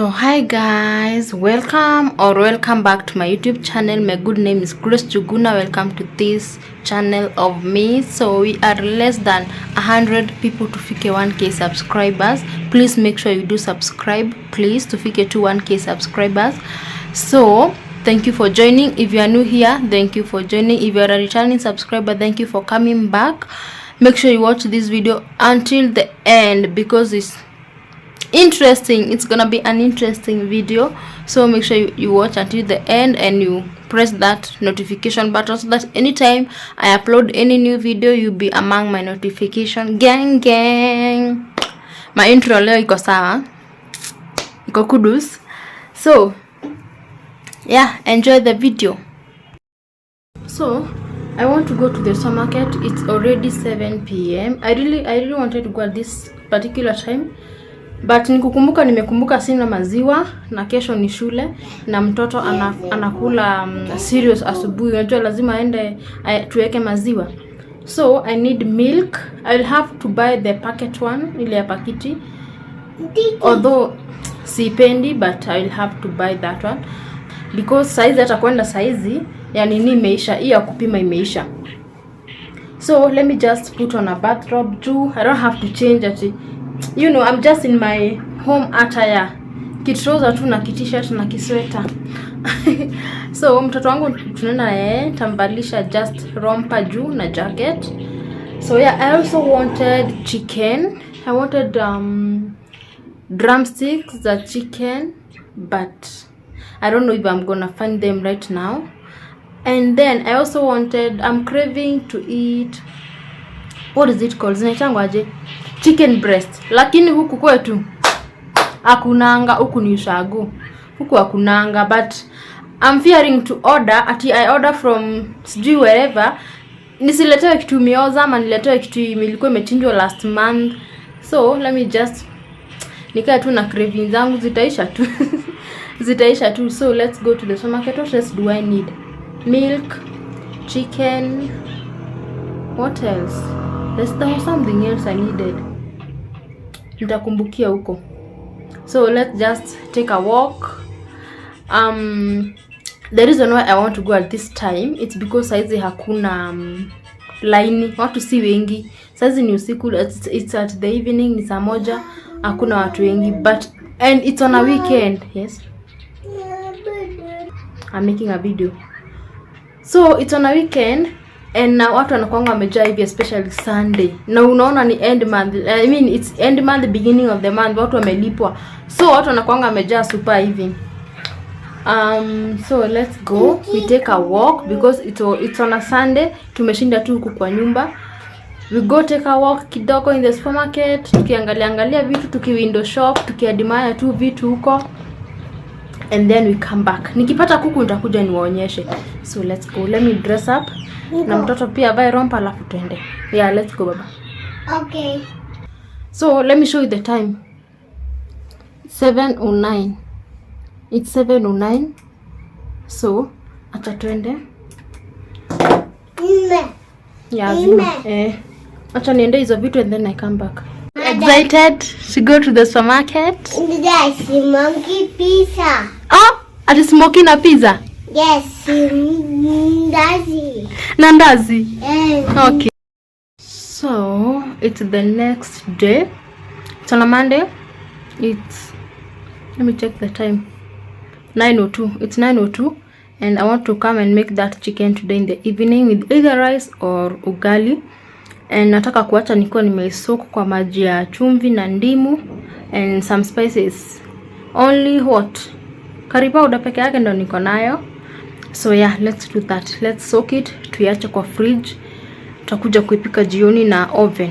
So hi guys, welcome back to my YouTube channel. My good name is Grace Juguna. Welcome to this channel of me. So we are less than 100 people to fike 1k subscribers. Please make sure you do subscribe, please, to fike to 1k subscribers. So thank you for joining. If you are new here, thank you for joining. If you are a returning subscriber, thank you for coming back. Make sure you watch this video until the end because it's interesting. It's gonna be an interesting video, so make sure you watch until the end and you press that notification button so that anytime I upload any new video you'll be among my notification gang. My intro leo iko sawa, iko kudus. So yeah, enjoy the video. So I want to go to the supermarket. It's already 7 p.m. I really wanted to go at this particular time, but nimekumbuka sina maziwa na kesho ni shule na mtoto anakula cereals asubuhi. Unajua lazima aende tuweke maziwa. So I need milk. I'll have to buy the packet one, ile ya pakiti. Although sipendi, but I'll have to buy that one because size atakwenda saizi yani ni imeisha, hii ya kupima imeisha. So let me just put on a bathrobe too. I don't have to change it. You know, I'm just in my home attire. Kitrouser tu na t-shirt na kisweta. So mtoto wangu tunaenda yeye tambalisha just romper juu na jacket. So yeah, I also wanted chicken. I wanted drumsticks, the chicken, but I don't know if I'm gonna find them right now. And then I also wanted, I'm craving to eat, what is it called? Zinaitangwaje? Chicken breast. Lakini huku kwetu hakunanga, huku ni ushago. Huku hakunanga, but I'm fearing to order. I order from sijui wherever. Nisiletewe kitu mioza ama niletewe kitu ilikuwa imechinjwa last month. So let me just nikae tu na cravings zangu zitaisha tu. Zitaisha tu. So let's go to the supermarket. What else do I need? Milk, chicken, what else? There was something else I needed. Nitakumbukia huko. So let's just take a walk. The reason why I want to go at this time, it's because saizi hakuna line, watu si wengi. Saizi ni usiku, it's at the evening, ni saa moja, hakuna watu wengi, and it's on a weekend. Yes, I'm making a video. So it's on a weekend and na watu wanakuanga wamejaa hivi, especially Sunday. Na unaona ni end month. I mean it's end month, beginning of the month, watu wamelipwa. So watu wanakuanga wamejaa super hivi. So let's go. We take a walk because it's on a Sunday. Tumeshinda tu huku kwa nyumba. We go take a walk kidogo in the supermarket. Tukiangalia vitu, tukiwindow shop, tukiadmire tu vitu huko. And then we come back. Nikipata kuku nitakuja niwaonyeshe. So let's go. Let me dress up. Na mtoto pia vae romper alafu tuende. Yeah, let's go baba. Okay. So let me show you the time. 7:09. It's 7:09. So acha tuende. Yeah, acha niende hizo vitu and then I come back. Excited to go to the supermarket? Yes, monkey pizza. Oh, are you smoking a pizza? Yes, ndazi. Nandazi? Okay. So, it's the next day. It's on a Monday. Let me check the time. 9:02. It's 9:02 and I want to come and make that chicken today in the evening with either rice or ugali. And nataka kuacha niko nimesoak kwa maji ya chumvi na ndimu and some spices. Only hot curry powder peke yake ndo niko nayo. So yeah, let's do that. Let's soak it, tuiache kwa fridge. Tutakuja kuipika jioni na oven.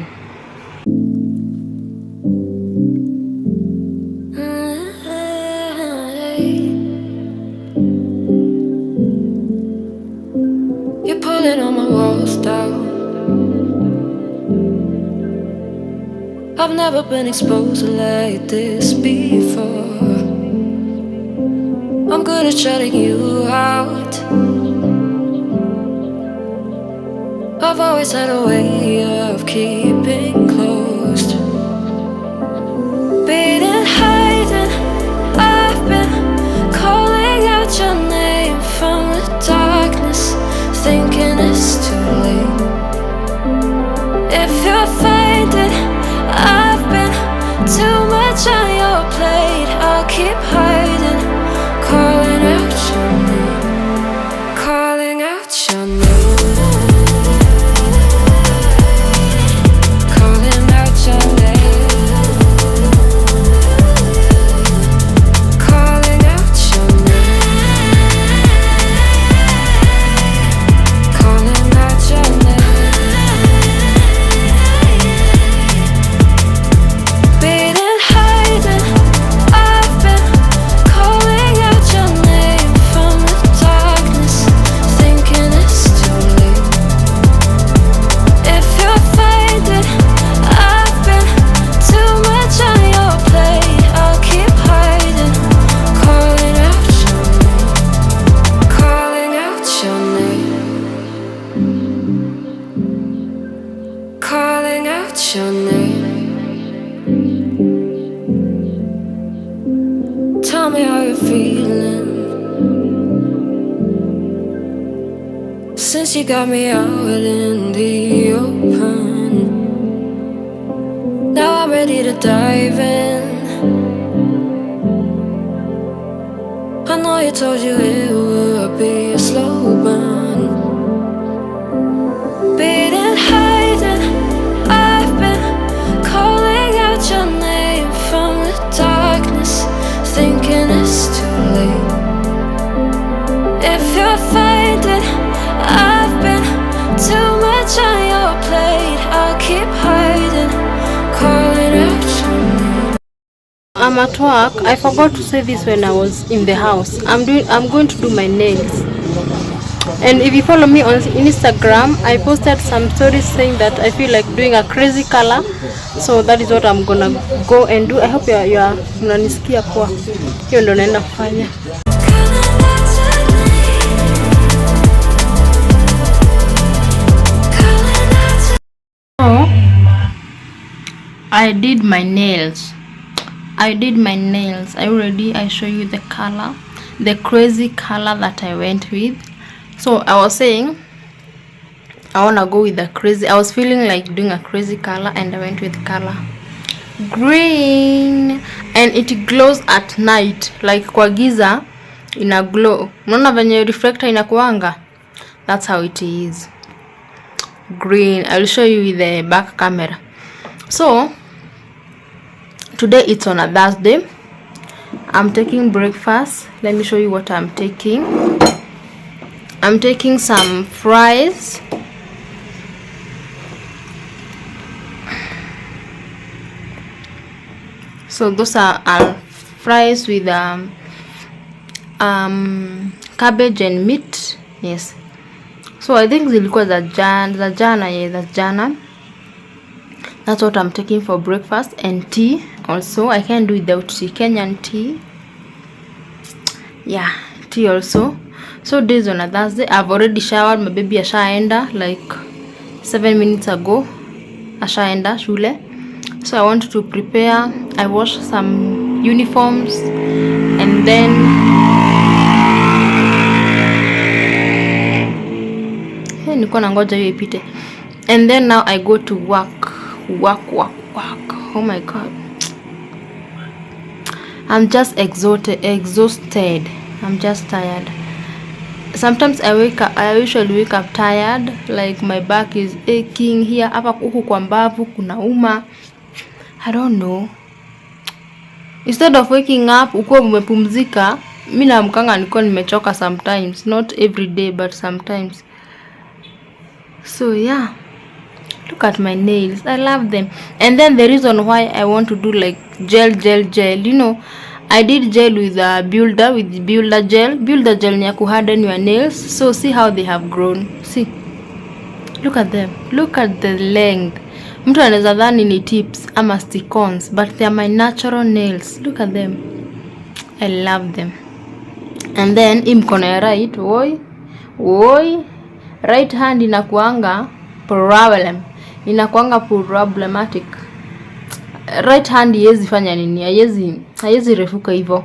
You're pulling on my walls down. I've never been exposed like this before. I'm good at shutting you out. I've always had a way of keeping closed. Being hiding, I Tell me how you're feeling. Since you got me out in the open, now I'm ready to dive in. I know you told you it would be a slow burn. Beating, hiding, I've been calling out your name from the darkness, thinking it's too late. If you're finding I've been too much on your plate, I'll keep hiding, calling out your name. I'm at work. I forgot to say this when I was in the house. I'm going to do my nails. And if you follow me on Instagram, I posted some stories saying that I feel like doing a crazy color. So that is what I'm gonna go and do. I hope you are mnanisikia poa. Hiyo ndo naenda kufanya. So I did my nails. I show you the color, the crazy color that I went with. So I was saying I wanna go with the crazy. I was feeling like doing a crazy color, and I went with color green, and it glows at night. Like kwa giza ina glow. Unaona venye reflector inakuanga? That's how it is. Green. I'll show you with the back camera. So today it's on a Thursday. I'm taking breakfast. Let me show you what I'm taking. I'm taking some fries. So those are fries with cabbage and meat. Yes. So I think zilikuwa za jana. That's what I'm taking for breakfast, and tea also. I can't do without tea. Kenyan tea. Yeah, tea also. So days on a Thursday. I've already showered. My baby ashaenda like 7 minutes ago. Ashaenda shule. So I want to prepare. I washed some uniforms, and then nilikuwa nangoja hiyo ipite. And then now I go to work. Oh my god. I'm just exhausted. I'm just tired. Sometimes I usually wake up tired, like my back is aching here, hapa huku kwa mbavu kunauma. I don't know. Instead of waking up uko umepumzika, mimi naamkanga niko nimechoka sometimes, not every day but sometimes. So yeah, look at my nails. I love them. And then the reason why I want to do like gel, you know, I did gel with a builder gel. Builder gel ni ya kuharden your nails. So see how they have grown. See, look at them. Look at the length. Mtu anaweza dhani ni tips ama stick-ons, but they are my natural nails. Look at them. I love them. And then mkono ya right, right hand inakuanga problematic. Right hand haiwezi fanya nini? Haiwezi refuka hivyo.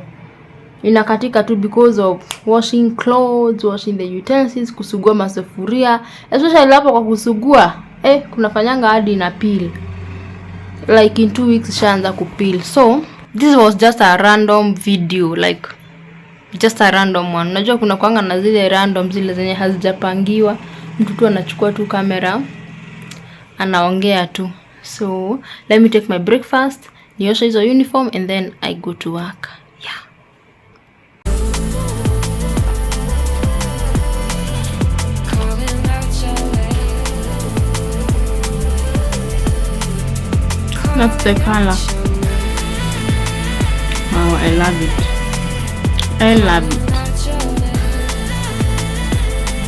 Inakatika tu because of washing clothes, washing the utensils, kusugua masufuria. Especially hapo kwa kusugua, kunafanyanga hadi ina peel. Like in 2 weeks shaanza kupeel. So this was just a random video, like just a random one. Unajua kuna kuanga na zile random, zile zenye hazijapangiwa. Mtu tu anachukua tu kamera anaongea tu. So let me take my breakfast, nioshe hizo uniform, and then I go to work. Yeah. That's the color. Wow, I love it.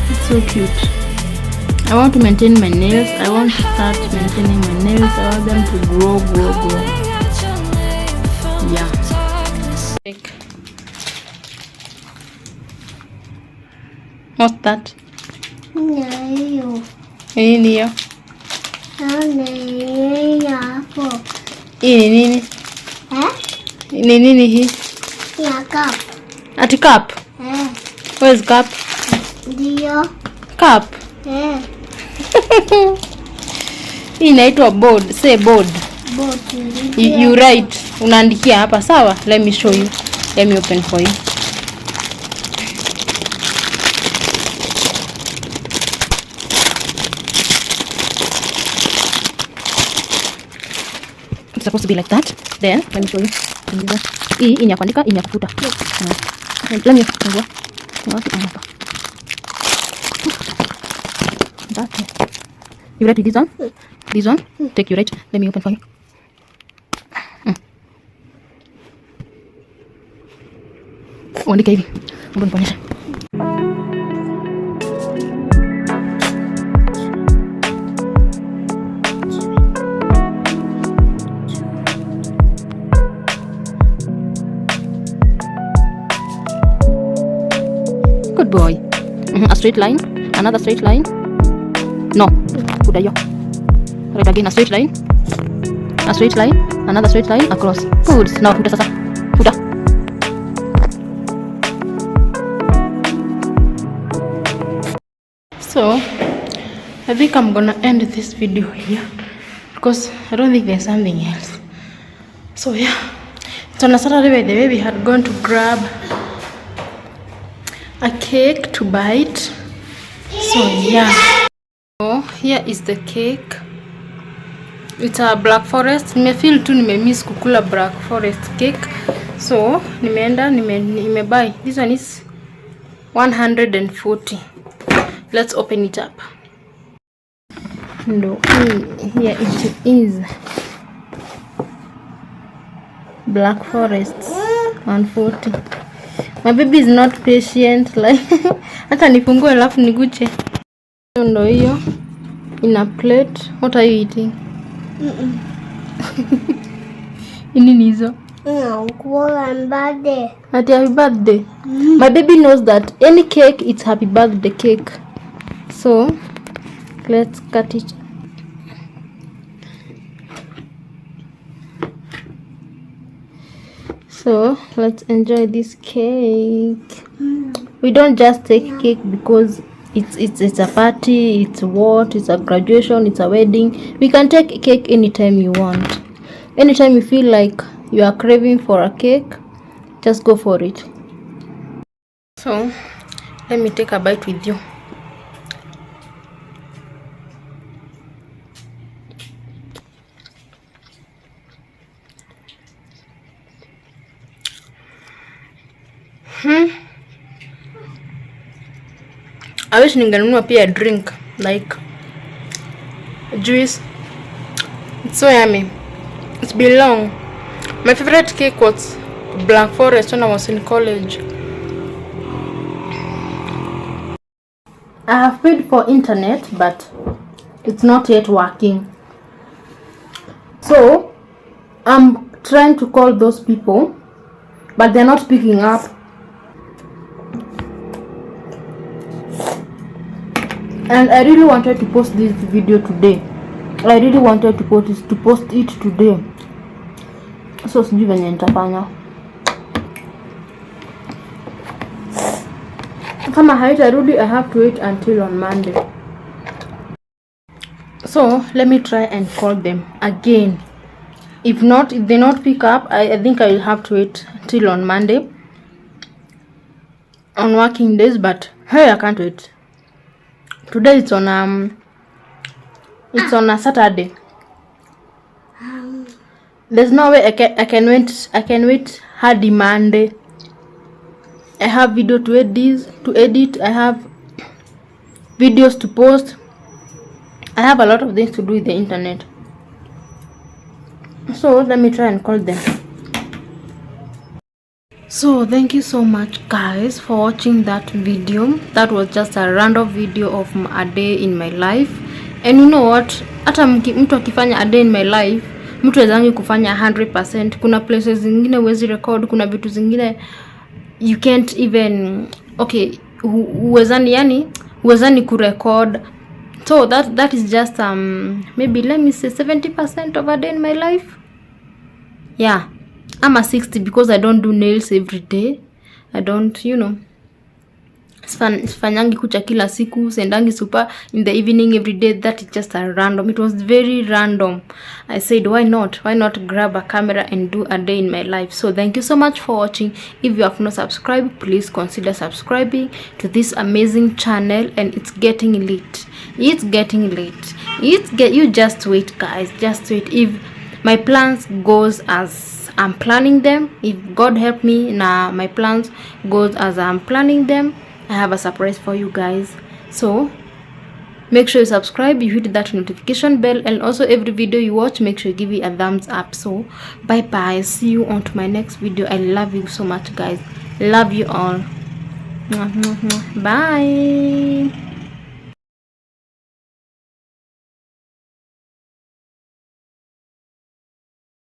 It's so cute. I want to maintain my nails. I want to start maintaining my nails. I want them to grow. Yeah. What's that? No. Nini hiyo? Nini hapo? Hii ni nini? Eh? Ni nini hii? Yeah, cup. Ati cup? Where's cup? Dio. Cup? Hii inaitwa board. Say board. Board. You write. Unaandikia hapa, sawa? Let me show you. Let me open for you. It's supposed to be like that. Then let me show you. Hii inya kuandika, inya kufuta. Let me fungua. Hapa. That. You write this one? This one? Take you right. Let me open for you. Uandike hivi. Mbona nikuonyesha. Good boy. A straight line. Another straight line. No. Kuda hiyo. Right again. A straight line. A straight line. Another straight line across. Good. Now futa sasa. Futa. So I think I'm gonna end this video here because I don't think there's something else. So yeah, it's on a Saturday. By the way, we had gone to grab a cake to bite. So yeah, so here is the cake. It's a black forest. Nimefeel tu nimemiss kukula black forest cake, so nimebuy. This one is 140. Let's open it up. No, here it is. Black forest 140. My baby is not patient like hata nifungue alafu niguche. Ndio hiyo in a plate. What are you eating? Nini hizo? Birthday. Happy birthday. My baby knows that any cake it's happy birthday cake. So let's cut it. So let's enjoy this cake. We don't just take cake because it's a party, it's a graduation, it's a wedding. We can take cake anytime you want. Anytime you feel like you are craving for a cake, just go for it. So let me take a bite with you. I wish ningenunua pia drink like juice. It's so yummy. It's been long. My favorite cake was Black Forest when I was in college. I have paid for internet but it's not yet working. So I'm trying to call those people but they're not picking up. And I really wanted to post this video today. I really wanted to post it today. So sijui venye nitafanya. Kama haitarudi I have to wait until on Monday. So let me try and call them again. If they not pick up, I think I will have to wait till on Monday on working days, but hey, I can't wait. Today it's on a Saturday. There's no way I can wait hadi Monday. I have video to edit, I have videos to post. I have a lot of things to do with the internet. So let me try and call them. So thank you so much guys for watching that video. That was just a random video of a day in my life. And you know what, hata mtu akifanya a day in my life, mtu wezangi kufanya 100%. Kuna places zingine huwezi record, kuna vitu zingine you can't even huwezani kurecord. So that is just maybe let me say 70% of a day in my life. Yeah, I'm a 60 because I don't do nails every day. I don't, you know, sifanyangi kucha kila siku, sendangi super in the evening every day. That is just a random. It was very random. I said, why not grab a camera and do a day in my life? So thank you so much for watching. If you have not subscribed, please consider subscribing to this amazing channel. And it's getting late. You just wait, guys, just wait. If my plans goes as I'm planning them, if God help me, now my plans goes as I'm planning them, I have a surprise for you guys. So make sure you subscribe, you hit that notification bell, and also every video you watch, make sure you give it a thumbs up. So bye bye, see you on to my next video. I love you so much, guys. Love you all. Bye.